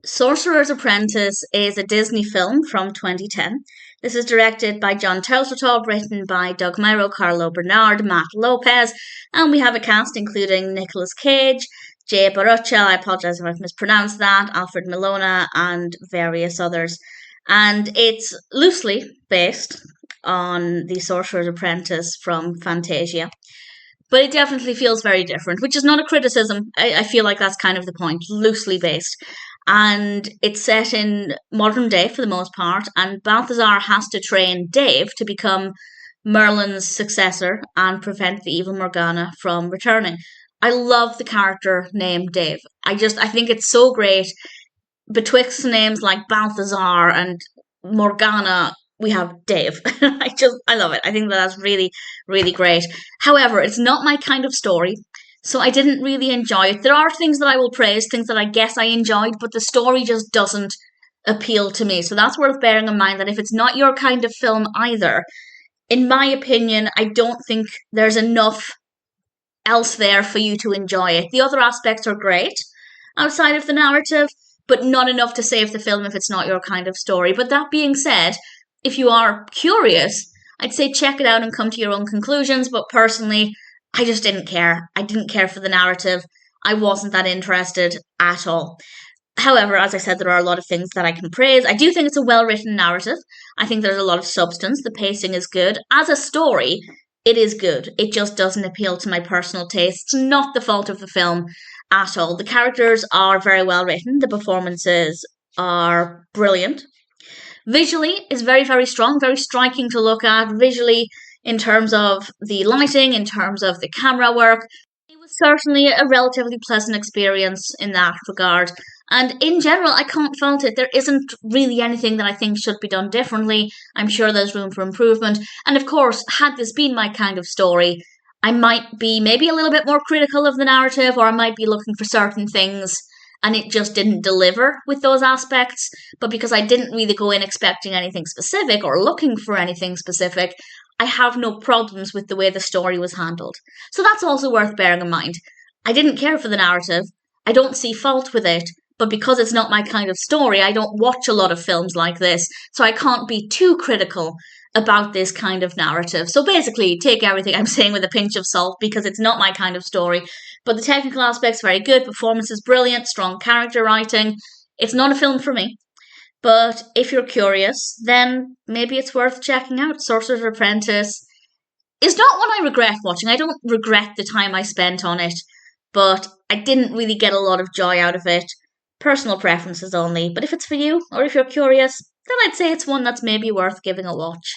Sorcerer's Apprentice is a Disney film from 2010. This is directed by Jon Turteltaub, written by Doug Myro, Carlo Bernard, Matt Lopez, and we have a cast including Nicolas Cage, Jay Baruchel, I apologise if I've mispronounced that, Alfred Molina, and various others. And it's loosely based on The Sorcerer's Apprentice from Fantasia. But it definitely feels very different, which is not a criticism. I feel like that's kind of the point, loosely based. And it's set in modern day for the most part, and Balthazar has to train Dave to become Merlin's successor and prevent the evil Morgana from returning. I love the character named Dave. I think it's so great. Betwixt names like Balthazar and Morgana, we have Dave. I love it. I think that's really, really great. However, it's not my kind of story, so I didn't really enjoy it. There are things that I will praise, things that I guess I enjoyed, but the story just doesn't appeal to me. So that's worth bearing in mind, that if it's not your kind of film either, in my opinion, I don't think there's enough else there for you to enjoy it. The other aspects are great outside of the narrative, but not enough to save the film if it's not your kind of story. But that being said, if you are curious, I'd say check it out and come to your own conclusions. But personally, I just didn't care. I didn't care for the narrative. I wasn't that interested at all. However, as I said, there are a lot of things that I can praise. I do think it's a well-written narrative. I think there's a lot of substance. The pacing is good. As a story, it is good. It just doesn't appeal to my personal taste. It's not the fault of the film at all. The characters are very well written. The performances are brilliant. Visually is very, very strong, very striking to look at. Visually, in terms of the lighting, in terms of the camera work, it was certainly a relatively pleasant experience in that regard. And in general, I can't fault it. There isn't really anything that I think should be done differently. I'm sure there's room for improvement. And of course, had this been my kind of story, I might be maybe a little bit more critical of the narrative, or I might be looking for certain things and it just didn't deliver with those aspects. But because I didn't really go in expecting anything specific or looking for anything specific, I have no problems with the way the story was handled. So that's also worth bearing in mind. I didn't care for the narrative. I don't see fault with it. But because it's not my kind of story, I don't watch a lot of films like this, so I can't be too critical about this kind of narrative. So basically, take everything I'm saying with a pinch of salt, because it's not my kind of story. But the technical aspects very good, performance is brilliant, strong character writing. It's not a film for me. But if you're curious, then maybe it's worth checking out. Sorcerer's Apprentice is not one I regret watching. I don't regret the time I spent on it, but I didn't really get a lot of joy out of it. Personal preferences only, but if it's for you, or if you're curious, then I'd say it's one that's maybe worth giving a watch.